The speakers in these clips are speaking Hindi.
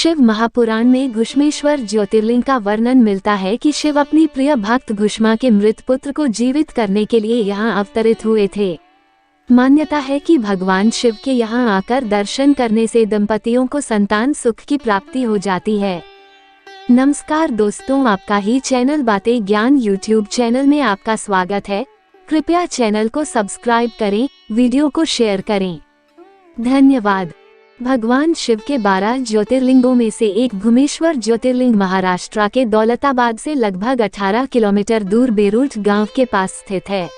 शिव महापुराण में घुश्मेश्वर ज्योतिर्लिंग का वर्णन मिलता है कि शिव अपनी प्रिय भक्त घुश्मा के मृत पुत्र को जीवित करने के लिए यहाँ अवतरित हुए थे। मान्यता है कि भगवान शिव के यहाँ आकर दर्शन करने से दंपतियों को संतान सुख की प्राप्ति हो जाती है। नमस्कार दोस्तों, आपका ही चैनल बातें ज्ञान यूट्यूब चैनल में आपका स्वागत है। कृपया चैनल को सब्सक्राइब करें, वीडियो को शेयर करें। धन्यवाद। भगवान शिव के 12 ज्योतिर्लिंगों में से एक घुश्मेश्वर ज्योतिर्लिंग महाराष्ट्र के दौलताबाद से लगभग 18 किलोमीटर दूर बेरूट गांव के पास स्थित है।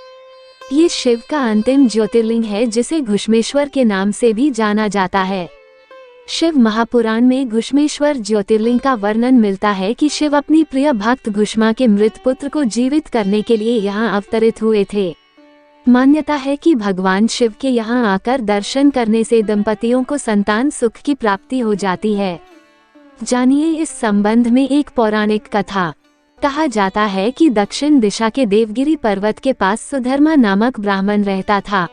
ये शिव का अंतिम ज्योतिर्लिंग है जिसे घुश्मेश्वर के नाम से भी जाना जाता है। शिव महापुराण में घुश्मेश्वर ज्योतिर्लिंग का वर्णन मिलता है कि शिव अपनी प्रिय भक्त घुश्मा के मृत पुत्र को जीवित करने के लिए यहाँ अवतरित हुए थे। मान्यता है कि भगवान शिव के यहाँ आकर दर्शन करने से दंपतियों को संतान सुख की प्राप्ति हो जाती है। जानिए इस संबंध में एक पौराणिक कथा। कहा जाता है कि दक्षिण दिशा के देवगिरी पर्वत के पास सुधर्मा नामक ब्राह्मण रहता था,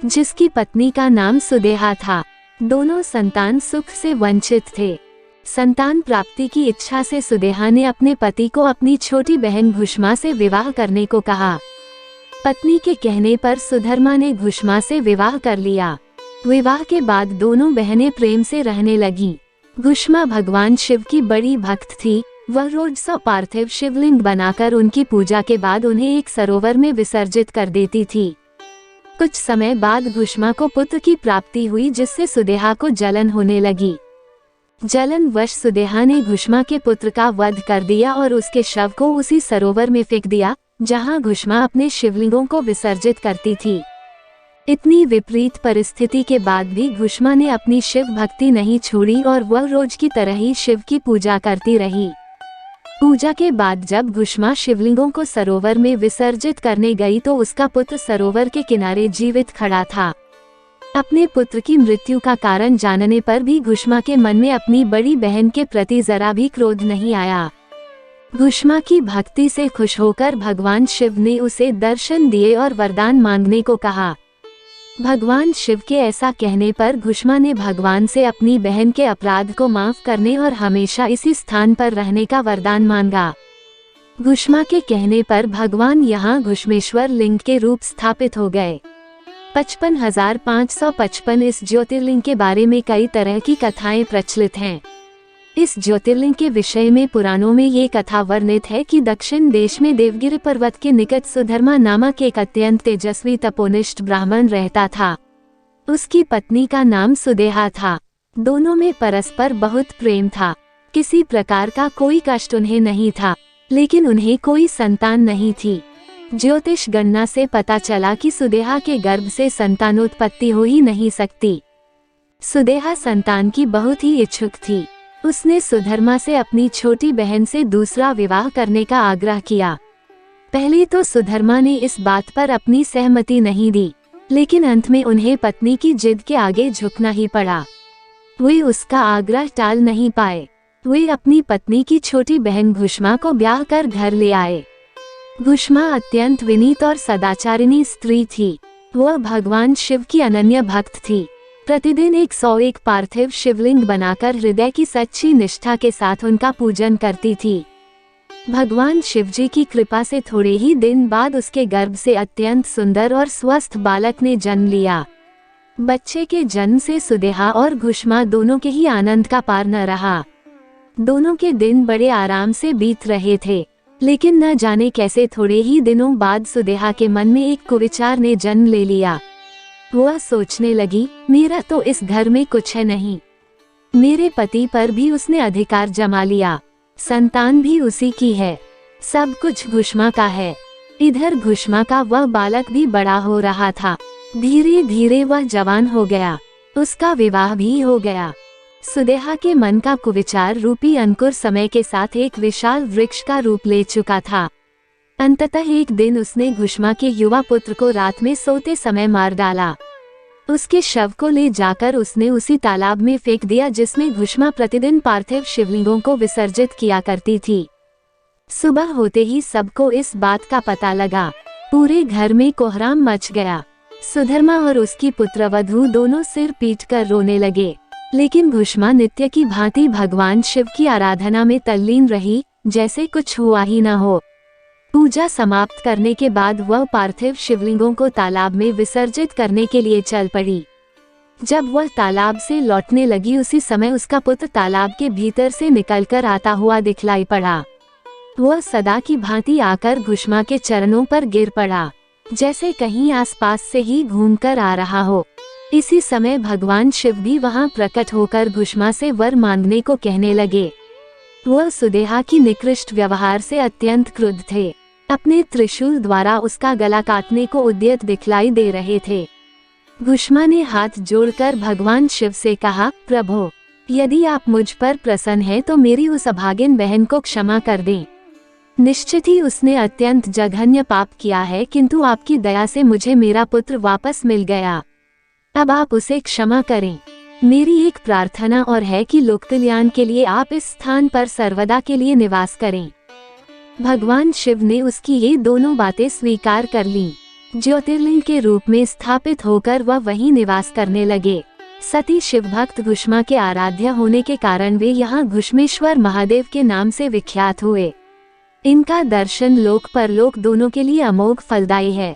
जिसकी पत्नी का नाम सुदेहा था। दोनों संतान सुख से वंचित थे। संतान प्राप्ति की इच्छा से सुदेहा ने अपने पति को अपनी छोटी बहन घुश्मा से विवाह करने को कहा। पत्नी के कहने पर सुधर्मा ने घुश्मा से विवाह कर लिया। विवाह के बाद दोनों बहनें प्रेम से रहने लगीं। घुश्मा भगवान शिव की बड़ी भक्त थी। वह रोज 100 पार्थिव शिवलिंग बनाकर उनकी पूजा के बाद उन्हें एक सरोवर में विसर्जित कर देती थी। कुछ समय बाद घुश्मा को पुत्र की प्राप्ति हुई, जिससे सुदेहा को जलन होने लगी। जलन वश सुदेहा ने घुश्मा के पुत्र का वध कर दिया और उसके शव को उसी सरोवर में फेंक दिया जहां घुश्मा अपने शिवलिंगों को विसर्जित करती थी। इतनी विपरीत परिस्थिति के बाद भी घुश्मा ने अपनी शिव भक्ति नहीं छोड़ी और वह रोज की तरह ही शिव की पूजा करती रही। पूजा के बाद जब घुश्मा शिवलिंगों को सरोवर में विसर्जित करने गई तो उसका पुत्र सरोवर के किनारे जीवित खड़ा था। अपने पुत्र की मृत्यु का कारण जानने पर भी घुश्मा के मन में अपनी बड़ी बहन के प्रति जरा भी क्रोध नहीं आया। घुश्मा की भक्ति से खुश होकर भगवान शिव ने उसे दर्शन दिए और वरदान मांगने को कहा। भगवान शिव के ऐसा कहने पर घुश्मा ने भगवान से अपनी बहन के अपराध को माफ करने और हमेशा इसी स्थान पर रहने का वरदान मांगा। घुश्मा के कहने पर भगवान यहाँ घुश्मेश्वर लिंग के रूप स्थापित हो गए। 55,555 इस ज्योतिर्लिंग के बारे में कई तरह की कथाएं प्रचलित हैं। इस ज्योतिर्लिंग के विषय में पुराणों में ये कथा वर्णित है कि दक्षिण देश में देवगिरी पर्वत के निकट सुधर्मा नामक एक अत्यंत तेजस्वी तपोनिष्ठ ब्राह्मण रहता था। उसकी पत्नी का नाम सुदेहा था। दोनों में परस्पर बहुत प्रेम था। किसी प्रकार का कोई कष्ट उन्हें नहीं था, लेकिन उन्हें कोई संतान नहीं थी। ज्योतिष गणना से पता चला कि सुदेहा के गर्भ से संतानोत्पत्ति हो ही नहीं सकती। सुदेहा संतान की बहुत ही इच्छुक थी। उसने सुधर्मा से अपनी छोटी बहन से दूसरा विवाह करने का आग्रह किया। पहले तो सुधर्मा ने इस बात पर अपनी सहमति नहीं दी, लेकिन अंत में उन्हें पत्नी की जिद के आगे झुकना ही पड़ा। वे उसका आग्रह टाल नहीं पाए। वे अपनी पत्नी की छोटी बहन घुश्मा को ब्याह कर घर ले आए। घुश्मा अत्यंत विनीत और सदाचारिणी स्त्री थी। वह भगवान शिव की अनन्य भक्त थी। प्रतिदिन 101 पार्थिव शिवलिंग बनाकर हृदय की सच्ची निष्ठा के साथ उनका पूजन करती थी। भगवान शिवजी की कृपा से थोड़े ही दिन बाद उसके गर्भ से अत्यंत सुंदर और स्वस्थ बालक ने जन्म लिया। बच्चे के जन्म से सुदेहा और घुश्मा दोनों के ही आनंद का पार न रहा। दोनों के दिन बड़े आराम से बीत रहे थे, लेकिन न जाने कैसे थोड़े ही दिनों बाद सुदेहा के मन में एक कुविचार ने जन्म ले लिया। वह सोचने लगी, मेरा तो इस घर में कुछ है नहीं। मेरे पति पर भी उसने अधिकार जमा लिया। संतान भी उसी की है। सब कुछ घुश्मा का है। इधर घुश्मा का वह बालक भी बड़ा हो रहा था। धीरे धीरे वह जवान हो गया। उसका विवाह भी हो गया। सुदेहा के मन का कुविचार रूपी अंकुर समय के साथ एक विशाल वृक्ष का रूप ले चुका था। अंततः एक दिन उसने घुश्मा के युवा पुत्र को रात में सोते समय मार डाला। उसके शव को ले जाकर उसने उसी तालाब में फेंक दिया जिसमें घुश्मा प्रतिदिन पार्थिव शिवलिंगों को विसर्जित किया करती थी। सुबह होते ही सबको इस बात का पता लगा। पूरे घर में कोहराम मच गया। सुधर्मा और उसकी पुत्रवधू दोनों सिर पीटकर रोने लगे। लेकिन घुष्मा नित्य की भांति भगवान शिव की आराधना में तल्लीन रही, जैसे कुछ हुआ ही न हो। पूजा समाप्त करने के बाद वह पार्थिव शिवलिंगों को तालाब में विसर्जित करने के लिए चल पड़ी। जब वह तालाब से लौटने लगी, उसी समय उसका पुत्र तालाब के भीतर से निकलकर आता हुआ दिखलाई पड़ा। वह सदा की भांति आकर घुष्मा के चरणों पर गिर पड़ा, जैसे कहीं आसपास से ही घूमकर आ रहा हो। इसी समय भगवान शिव भी वहां प्रकट होकर घुष्मा से वर मांगने को कहने लगे। वह सुदेहा की निकृष्ट व्यवहार से अत्यंत क्रुद्ध थे। अपने त्रिशूल द्वारा उसका गला काटने को उद्यत दिखलाई दे रहे थे। घुष्मा ने हाथ जोड़कर भगवान शिव से कहा, प्रभो, यदि आप मुझ पर प्रसन्न हैं तो मेरी उस अभागिन बहन को क्षमा कर दें। निश्चित ही उसने अत्यंत जघन्य पाप किया है, किंतु आपकी दया से मुझे मेरा पुत्र वापस मिल गया। अब आप उसे क्षमा करें। मेरी एक प्रार्थना और है कि लोक कल्याण के लिए आप इस स्थान पर सर्वदा के लिए निवास करें। भगवान शिव ने उसकी ये दोनों बातें स्वीकार कर लीं। ज्योतिर्लिंग के रूप में स्थापित होकर वह वहीं निवास करने लगे। सती शिव भक्त घुष्मा के आराध्य होने के कारण वे यहाँ घुष्मेश्वर महादेव के नाम से विख्यात हुए। इनका दर्शन लोक परलोक दोनों के लिए अमोघ फलदायी है।